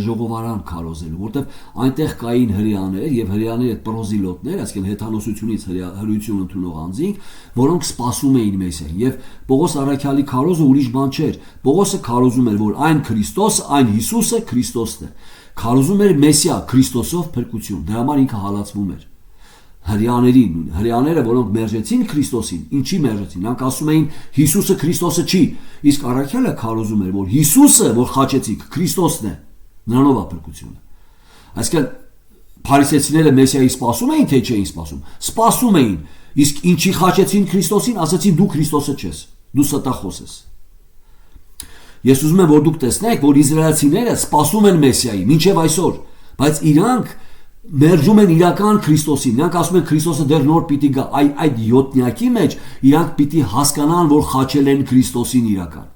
ժողովարան քարոզելու, որտեղ այնտեղ կային հրեաներ եւ հրեաների հետ պրոզիլոտներ, այսինքն հեթանոսությունից հրեություն ընդունող անձինք, որոնք սպասում էին Մեսիային։ Եվ Պողոս առաքյալի քարոզը ուրիշ բան չէր։ Պողոսը քարոզում էր, որ այն Քրիստոսը, այն Հիսուսը Քրիստոսն է։ Քարոզում էր Մեսիա, Քրիստոսով փրկություն, դրա համար ինքը հալածվում էր հրեաները, որոնք մերժեցին Քրիստոսին, ինչի մերժեցին, նրանք ասում էին Հիսուսը Քրիստոսը չի, իսկ առաքյալը քարոզում էր, որ Հիսուսը, որ խաչեցիք, Քրիստոսն է, նրանով է փրկությունը։ Այսինքն փարիսեցիները Մեսիայի սպասում էին, թե չէին սպասում, սպասում էին, իսկ ինչի խաչեցին Քրիստոսին, ասացին դու Քրիստոսը չես, դու ստախոս ես։ Ես ուզում եմ, որ դուք տեսնեք, որ իսրայելցիները սպասում են Մեսիայի, մինչև այսօր, բայց իրանք մերժում են իրական Քրիստոսին, նրանք ասում են Քրիստոսը դեռ նոր պիտի գա, այդ յոթնյակի մեջ իրանք պիտի հասկանան, որ խաչել են Քրիստոսին իրական։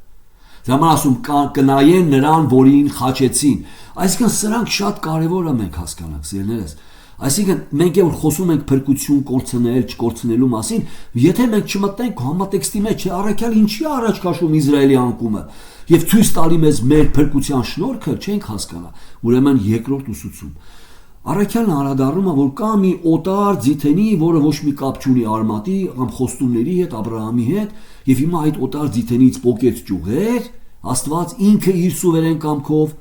Դրա համար ասում կնայեն նրան, որին խաչեցին։ Այսինքն սրանք շատ կարևոր է մենք հասկանանք, սիրելիներս։ Այսինքն մենք որ խոսում ենք փրկություն կորցնել, չկորցնելու մասին, եթե մենք չմտնենք համատեքստի մեջ, առաքյալ ինչի առաջ քաշում Իսրայելի անկումը եւ ցույց տալի մեզ մեր փրկության շնորհքը, չենք հասկանա։ Ուրեմն երկրորդ ուսուցում Առաքյալն անդրադառնում է, որ կա մի օտար ձիթենի, որը ոչ մի կապ չունի արմատի կամ խոստումների հետ, Աբրահամի հետ, եւ հիմա այդ օտար ձիթենից պոկեց ճյուղեր, Աստված ինքը իր սուվերեն կամքով,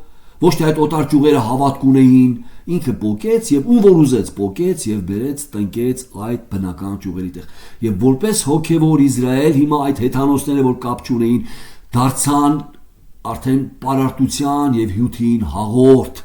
ոչ թե այդ օտար ճյուղերը հավատք ունեին, ինքը պոկեց եւ ում որ ուզեց պոկեց եւ բերեց տնկեց այդ բնական ճյուղերի տեղ եւ որպես հոգեվոր Իսրայել հիմա այդ հեթանոսները որ կապ չունեին դարձան արդեն պարարտության եւ հյութին հաղորդ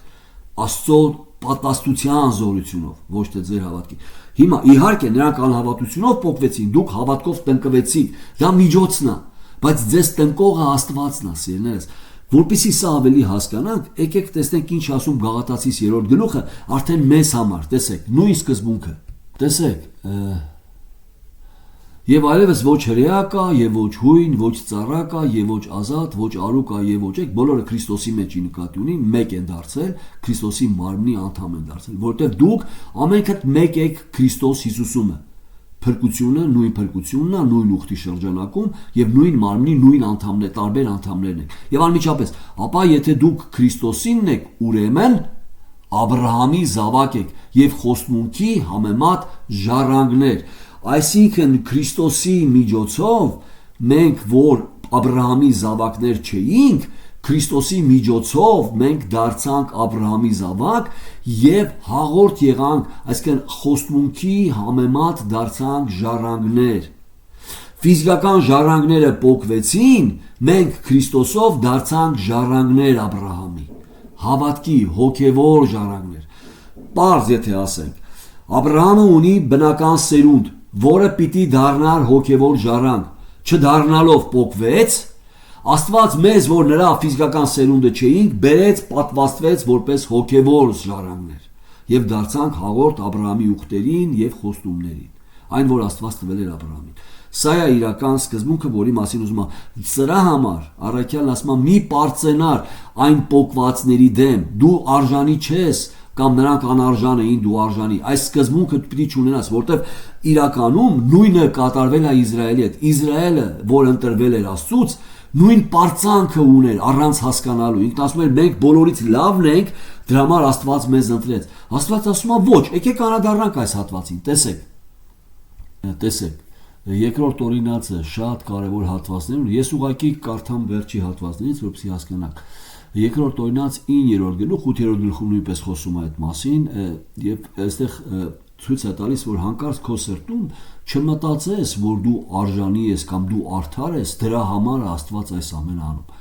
Աստծո պատասխանության զորությունով ոչ թե ձեր հավատքի հիմա իհարկե նրանք անհավատությունով պոկվեցին դուք հավատքով տնկվեցիք դա միջոցն է բայց ձեզ տնկողը Աստվածն է սիրելիներս որպեսզի սա ավելի հասկանանք եկեք տեսնենք ինչ ասում Գաղատացիս 3-րդ գլուխը արդեն մեզ համար տեսեք նույն սկզբունքը տեսեք Եվ այլևս ոչ հրեա կա, եւ ոչ հույն, ոչ ծառա կա, եւ ոչ ազատ, ոչ արու կա, եւ ոչ եք, բոլորը Քրիստոսի մեջ նկատի ունին, մեկ են դարձել, Քրիստոսի մարմնի անդամ են դարձել, որտեղ դուք ամենքդ մեկ եք Քրիստոս Հիսուսում։ Փրկությունը նույն փրկությունն է, նույն ուխտի շրջանակում եւ նույն մարմնի նույն անդամներ, տարբեր անդամներն են։ Եվ անմիջապես, ապա եթե դուք Քրիստոսինն եք, ուրեմն Աբրահամի զավակ եք եւ խոստմունքի համեմատ ժառանգներ Այսինքն Քրիստոսի միջոցով մենք որ Աբրահամի զավակներ չէինք, Քրիստոսի միջոցով մենք դարձանք Աբրահամի զավակ եւ հաղորդ եղանք, այսինքն խոստմունքի համեմատ դարձանք ժառանգներ։ Ֆիզիկական ժառանգները պոկվեցին, մենք Քրիստոսով դարձանք ժառանգներ Աբրահամի։ Հավատքի հոգեվոր ժառանգներ։ Պարզ եթե ասենք, Աբրահամը ունի բնական սերունդ որը պիտի դառնար հոգևոր ժառանգ, չդառնալով պոկվեց, Աստված մեզ, որ նրա ֆիզիկական սերունդը չէինք, բերեց, պատվաստվեց որպես հոգևոր ժառանգներ եւ դարձանք հաղորդ Աբրահամի ուխտերին եւ խոստումներին, այն որ Աստված տվել էր Աբրահամին։ Սա է իրական սկզբունքը, որի մասին ուզում եմ սրա համար առաքյալն ասում է մի պարծենար այն պոկվածների դեմ, դու արժանի չես կամ նրանք անարժան էին դու արժանի այս սկզբունքը պիտի չունենաս որտեվ իրականում նույնը կատարվել է Իսրայելի հետ Իսրայելը որ ընտրվել էր Աստծուց նույն պարծանքը ուներ առանց հասկանալու ինքն ասում էր մենք բոլորից լավն ենք դրա համար Աստված մեզ ընտրեց Աստված ասում է ոչ եկեք անդրադառնանք այս հատվածին տեսեք երկրորդ օրինացը շատ կարևոր հատվածներ ու ես ուղղակի կարդամ վերջի հատվածներից որպեսզի հասկանաք Երկրորդ օրինաց 9-րդ գլուխ 8-րդ գլխում նույնպես խոսում է այդ մասին եւ այստեղ ցույց է տալիս որ հանկարծ քո սրտում չմտածես որ դու արժանի ես կամ դու արդար ես դրա համար Աստված այս ամենը անում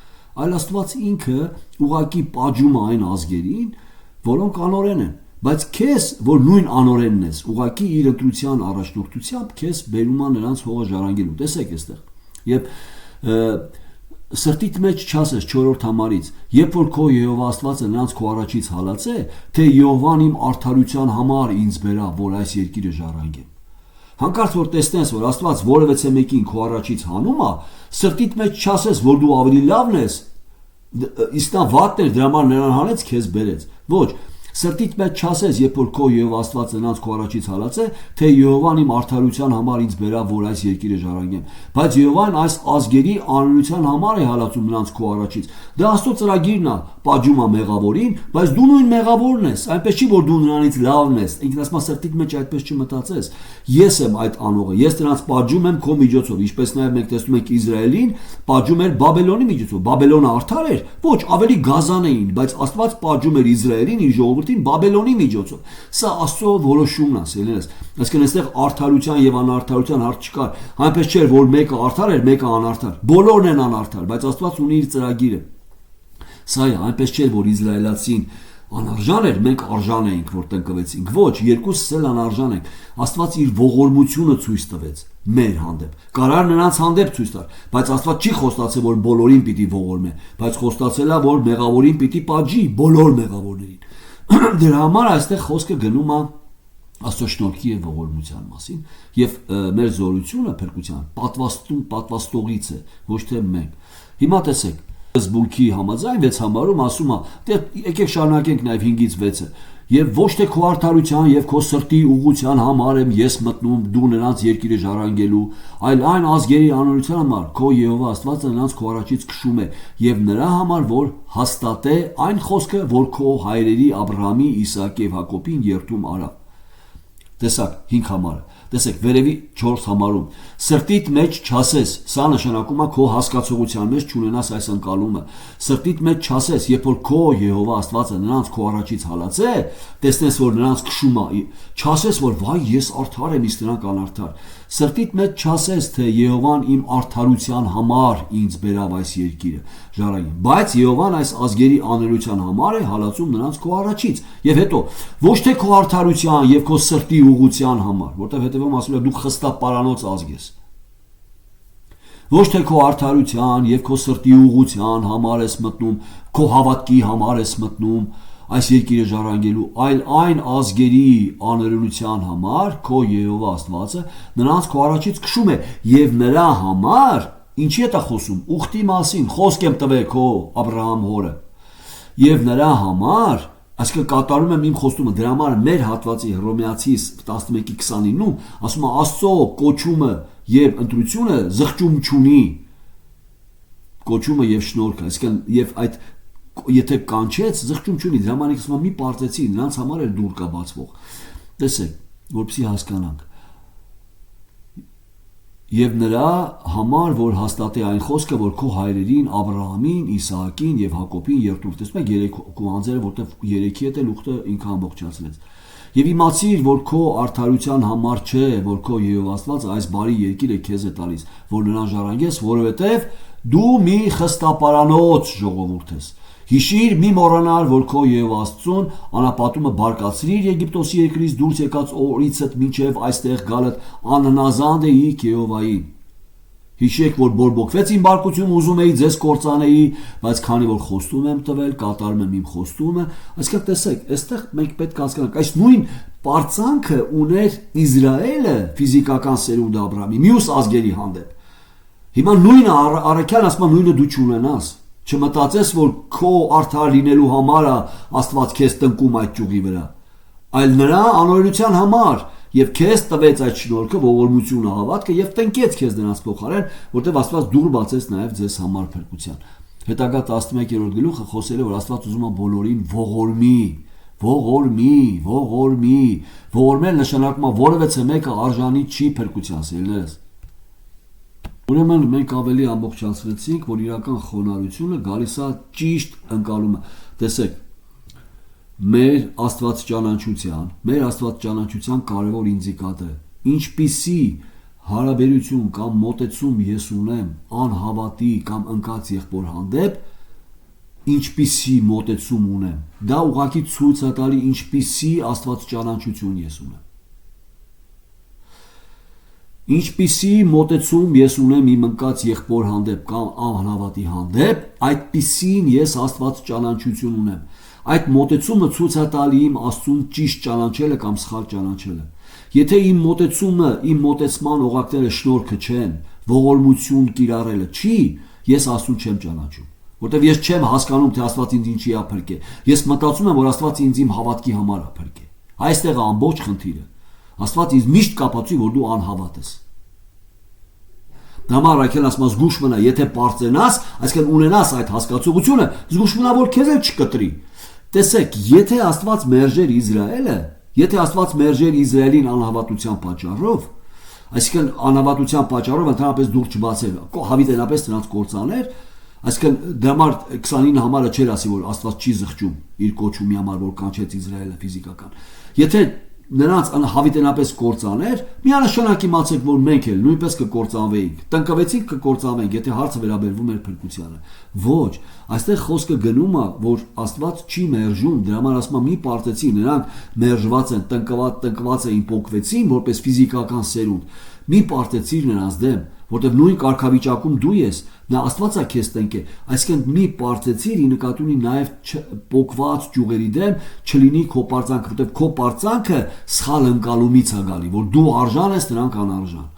այլ Աստված ինքը ուղակի պատժում է այն ազգերին որոնք անօրեն են բայց քեզ որ նույն անօրենն ես ուղակի իր ընտրության առաջնորդությամբ քեզ բերում է նրանց հողը ժառանգելու տեսեք այստեղ եւ Սրտիդ մեջ չասես 4-րդ համարից, երբ որ քո Եհովա Աստվածը նրանց քո առաջից հալածե, թե Եհովան իմ արդարության համար ինձ բերա, որ այս երկիրը ժառանգեմ։ Հանկարծ որ տեսնես, որ Աստված որևէ մեկին քո առաջից հանում է, սրտիդ մեջ չասես, որ դու ավելի լավն ես, իսկ նա վատն էր, դրա համար նրան հանեց, քեզ բերեց։ Ոչ, Սրտիդ մեջ չասես, երբ որ քո Եհովա Աստվածը նրանց քո առաջից հալածե, թե Եհովան իմ արդարության համար ինձ բերա, որ այս երկիրը ժառանգեմ։ Բայց Եհովան այս ազգերի անօրենության համար է հալածում նրանց քո առաջից։ Դա Աստծո ծրագիրն է, պատժում է մեղավորին, բայց դու նույն մեղավորն ես, այնպես չի որ դու նրանից լավն ես։ Ինքն ասում է սրտիդ մեջ այդպես չմտածես։ Ես եմ այդ անողը, ես նրանց պատժում եմ քո միջոցով, ինչպես նաև մենք տեսնում ենք Իսրայելին պատժում էր Բաբելոնի միջոցով։ Բաբելոնը արդար էր, ոչ, ավելի գազան էին, բայց Աստված պատժում էր Իսրայելին իր Բաբելոնի միջոցով։ Սա Աստծո որոշումն է, սիրելիներս։ Այսինքն այստեղ արդարության եւ անարդարության հարց չկար։ Այնպես չէր, որ մեկը արդար էր, մեկը անարդար։ Բոլորն են անարդար, բայց Աստված ունի իր ծրագիրը։ Սա է, այնպես չէր, որ իսրայելացին անարժան էր, մենք արժան էինք, որ տնկվեցինք։ Ոչ, երկուսս էլ անարժան ենք։ Աստված իր ողորմությունը ցույց տվեց մեր հանդեպ։ Կարար նրանց հանդեպ ցույց տար, բայց Աստված չի խոստացել, որ բոլորին պիտի ողորմե, բայց խոստացել է, որ մեղավորին պիտի պատժի, բոլոր մեղավորներին։ Դրա համար այստեղ խոսքը գնում է Աստծո շնորհքի եւ ողորմության մասին եւ մեր զորությունը փրկության պատվաստողից է, ոչ թե մենք։ Հիմա տեսեք Զբունքի համաձայն 6 համարում ասում է, դե եկեք շարունակենք նաև 5-ից 6-ը։ Եվ ոչ թե քո արդարության եւ քո սրտի ուղղության համար եմ ես մտնում դու նրանց երկիրը ժառանգելու, այլ այն ազգերի անօրենության համար քո Եհովա Աստվածը նրանց քո առաջից քշում է եւ նրա համար որ հաստատե այն խոսքը, որ քո հայրերի Աբրահամի, Իսահակի եւ Հակոբին երդում արավ։ Տեսակ 5 համարը։ Տեսեք, վերևի 4 համարում սրտիդ մեջ չասես, սա նշանակում է քո հասկացողության մեջ չունենաս այս ընկալումը։ Սրտիդ մեջ չասես, երբ որ քո Եհովա Աստվածը նրանց քո առաջից հալածե, տեսնես, որ նրանց քշում է, չասես, որ վայ, ես արդար եմ, իսկ նրանք անարդար։ Սրտիդ մեջ չասես, թե Եհովան իմ արդարության համար ինձ բերավ այս երկիրը, ժառանգին, բայց Եհովան այս ազգերի աներության համար է հալածում նրանց քո առաջից, եւ հետո ոչ թե քո արդարության եւ քո սրտի ուղղության համար, որտեղ հետևում ասում է դու խստապարանոց ազգ ես։ Ոչ թե քո արդարության եւ քո սրտի ուղղության համար ես մտնում, քո հավատքի համար ես մտնում այս երկիրը ժառանգելու, այլ այն ազգերի աներության համար քո Եհովա Աստվածը նրանց քո առաջից քշում է եւ նրա համար ինչի է դա խոսում ուխտի մասին խոսք եմ տվել քո Աբրահամ հորը եւ նրա համար այսինքն կատարում եմ իմ խոստումը դրա համար մեր հատվածի Հռոմեացիս 11:29-ում ասում է Աստծո կոչումը եւ ընտրությունը զղջում չունի կոչումը եւ շնորհքը այսինքն եւ այդ եթե կանչեց զղջում չունի դրա համար ասում մի պարտեցի նրանց համար էլ դուր կա բացվող տեսեք որպեսզի հասկանանք եւ նրա համար որ հաստատի այն խոսքը որ քո հայրերին Աբրահամին Իսահակին եւ Հակոբին երթուր տեսնում եք երեք անձերը որտեղ երեքի հետ էլ ուխտը ինքը ամբողջացրեց եւ իմացիր որ քո արդարության համար չէ որ քո Եհովա Աստված այս բարի երկիրը քեզ է տալիս որ նրան ժառանգես որովհետեւ դու մի խստապարանոց ժողովուրդ ես Հիշիր մի մոռանալ, որ քո Եհովա Աստծուն անապատումը բարկացրիր Եգիպտոսի երկրից դուրս եկած օրիցդ մինչև այստեղ գալդ անհնազանդ էի Եհովայի։ Հիշեք, որ բորբոքվեց իմ բարկությունը ուզում էի ձեզ կործանեի, բայց քանի որ խոստում եմ տվել, կատարում եմ իմ խոստումը, այսինքն տեսեք, այստեղ մենք պետք է հասկանանք, այս նույն պարծանքը ուներ Իսրայելը ֆիզիկական սերունդ Աբրահամի, մյուս ազգերի հանդեպ։ Հիմա նույնը առաքյալ ասում նույնը դու չունենաս։ Չմտածես, որ քո արդար լինելու համար Աստված քեզ տնկում այդ ճյուղի վրա, այլ նրա անօրենության համար եւ քեզ տվեց այդ շնորհքը, ողորմությունը, հավատքը եւ տնկեց քեզ դրանց փոխարեն, որտեղ Աստված դուր բացեց նաեւ ձեզ համար փրկության։ Հետագա 11-րդ գլուխը խոսել է, որ Աստված ուզում է բոլորին ողորմել նշանակում է որևէ մեկը արժանի չի փրկության, սիրելիներս։ Ուրեմն մենք ավելի ամբողջացրեցինք, որ իրական խոնարհությունը գալիս է ճիշտ ընկալումը։ Տեսեք, մեր Աստված ճանաչության կարևոր ինդիկատորը, ինչպիսի հարաբերություն կամ մոտեցում ես ունեմ անհավատի կամ ընկած եղբոր հանդեպ, ինչպիսի մոտեցում ունեմ, դա ուղղակի ցույց է տալի ինչպիսի Աստված ճանաչություն ես ունեմ։ Ինչպիսի մոտեցում ես ունեմ իմ ընկած եղբոր հանդեպ կամ անհավատի հանդեպ, այդպիսին ես Աստված ճանաչություն ունեմ։ Այդ մոտեցումը ցույց է տալի իմ Աստծուն ճիշտ ճանաչելը կամ սխալ ճանաչելը։ Եթե իմ մոտեցումը, իմ մոտեցման օղակները շնորհքը չեն, ողորմություն կիրառելը չի, ես Աստծուն չեմ ճանաչում։ Որտեվ ես չեմ հասկանում, թե Աստված ինձ ինչի է փրկել։ Ես մտածում եմ, որ Աստված ինձ իմ հավատքի համար է փրկել։ Այստեղ է ամբողջ խնդիրը։ Աստված ինձ միշտ կապացի, որ դու անհավատ ես։ Դամա Ռաքելն ասում է զգուշ մնա, եթե պարծենաս, այսինքն ունենաս այդ հասկացողությունը, զգուշ մնա, որ քեզ էլ չկտրի։ Տեսեք, եթե Աստված մերժեր Իսրայելը, եթե Աստված մերժեր Իսրայելին անհավատության պատճառով, այսինքն անհավատության պատճառով ընդհանրապես դուր չբացեր, հավիտենապես նրանց կործաներ, այսինքն դրամար 29 համարը չէր ասի, որ Աստված չի զղջում իր կոչումի համար, որ կանչեց Իսրայելը ֆիզիկական։ Եթե նրանց հավիտենապես կործաներ, միանշանակ իմացեք, որ մենք էլ նույնպես կկործանվեինք, տնկվեցինք կկործանվենք, եթե հարցը վերաբերվում էր փրկությանը։ Ոչ, այստեղ խոսքը գնում է, որ Աստված չի մերժում, դրա համար ասում է մի պարտեցի, նրանք մերժված են, տնկված էին, փոկվեցին, որպես ֆիզիկական սերունդ։ Մի պարտեցիր նրանց դեմ, որտեղ նույն կարգավիճակում դու ես, նա Աստված է քեզ տնկել, այսինքն մի պարտեցիր ի նկատի ունի նաև փոկված ճյուղերի դեմ չլինի քո պարծանքը, որտեղ քո պարծանքը սխալ ընկալումից է գալի, որ դու արժան ես, նրանք անարժան։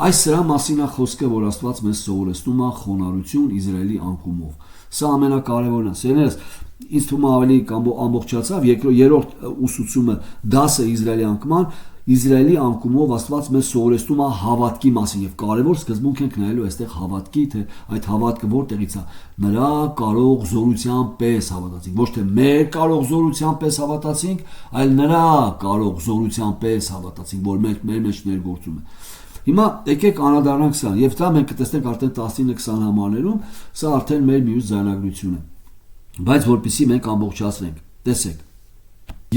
Այս սրա մասին է խոսքը, որ Աստված մեզ սովորեցնում է խոնարհություն Իսրայելի անկումով։ Սա ամենակարևորն է։ Սերես, ինձ թվում է ավելի ամբողջացավ, երրորդ ուսուցումը դասը Իսրայելի անկման, Իսրայելի անկումով Աստված մեզ սովորեցնում է հավատքի մասին եւ կարեւոր սկզբունք ենք նայելու այստեղ հավատքի, թե այդ հավատքը որտեղից է։ Նրա կարող զորության պես հավատացինք, ոչ թե մեր կարող զորության պես հավատացինք, այլ նրա կարող զորության պես հավատացինք, որ մեր մեջ ներգործում է։ Հիմա եկեք անդրադառնանք սրան, եւ դա մենք կտեսնենք արդեն 19-20 համարներում, սա արդեն մեր մյուս ձայնագրությունն է։ Բայց որպեսզի մենք ամբողջացնենք, տեսեք,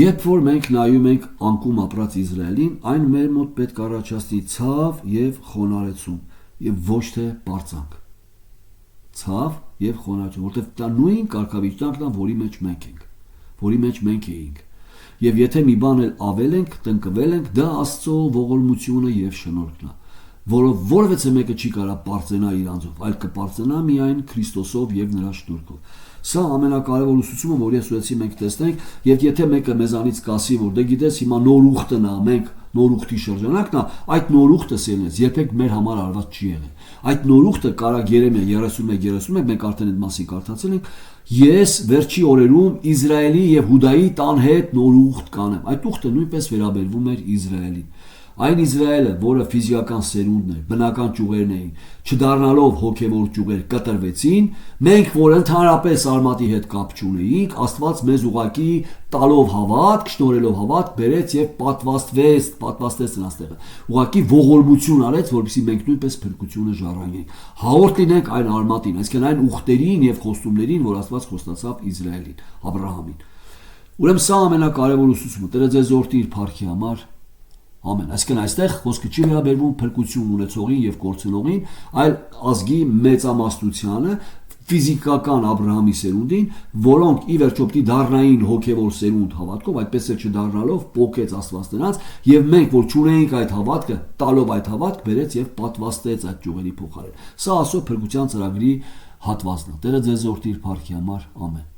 երբ որ մենք նայում ենք անկում ապրած Իսրայելին, այն մեր մոտ պետք է առաջացնի ցավ եւ խոնարհեցում, եւ ոչ թե պարծանք։ Ցավ եւ խոնարհություն, որտեղ դա նույն կարգավիճակն է, որի մեջ մենք ենք, որի մեջ մենք էինք։ Եվ եթե մի բան էլ ավել ենք, տնկվել ենք, դա Աստծո ողորմությունը եւ շնորհքն է, որով որևէ մեկը չի կարող պարծենա իր անձով, այլ կպարծենա միայն Քրիստոսով եւ նրա շնորհքով։ Սա ամենակարևոր ուսուցումը, որ ես ուզեցի մենք տեսնենք, եւ եթե մեկը մեզանից կասի, որ դե գիտես հիմա նոր ուխտն է, մենք նոր ուխտի շրջանակն է, այդ նոր ուխտը սերնես երբեք մեր համար արված չի եղել։ Այդ նոր ուխտը կարա Երեմիա 31:31 մենք արդեն այդ մասին կարդացել ենք, ես վերջի օրերում Իսրայելի եւ Հուդայի տան հետ նոր ուխտ կանեմ։ Այդ ուխտը նույնպես վերաբերվում էր Իսրայելին։ Այն Իսրայելը, որը ֆիզիկական սերունդն էր, բնական ճյուղերն էին, չդառնալով հոգևոր ճյուղեր կտրվեցին, մենք, որ ընդհանրապես արմատի հետ կապ չունեինք, Աստված մեզ ուղակի տալով հավատք, շնորհելով հավատք, բերեց եւ պատվաստեց նրանստեղը։ Ուղակի ողորմություն արեց, որպեսզի մենք նույնպես փրկությունը ժառանգենք։ Հաղորդ լինենք այն արմատին, այսինքն այն ուխտերին եւ խոստումներին, որ Աստված խոստացավ Իսրայելին, Աբրահամին։ Ուրեմն սա ամենակարևոր ուսուցումը, Տերը ձեզ օրհնի իր փառքի համար։ Ամեն, այսինքն այստեղ խոսքը չի վերաբերվում փրկություն ունեցողին եւ կորցնողին, այլ ազգի մեծամասնությանը, ֆիզիկական Աբրահամի սերունդին, որոնք ի վերջո պիտի դառնային հոգևոր սերունդ հավատքով, այդպես էլ չդառնալով պոկեց Աստված նրանց, եւ մենք, որ չունեինք այդ հավատքը, տալով այդ հավատք, բերեց եւ պատվաստեց այդ ճյուղերի փոխարեն։ Սա Աստծո փրկության ծրագրի հատվածն է։ Տերը ձեզ օրհնի իր փառքի համար։ Ամեն։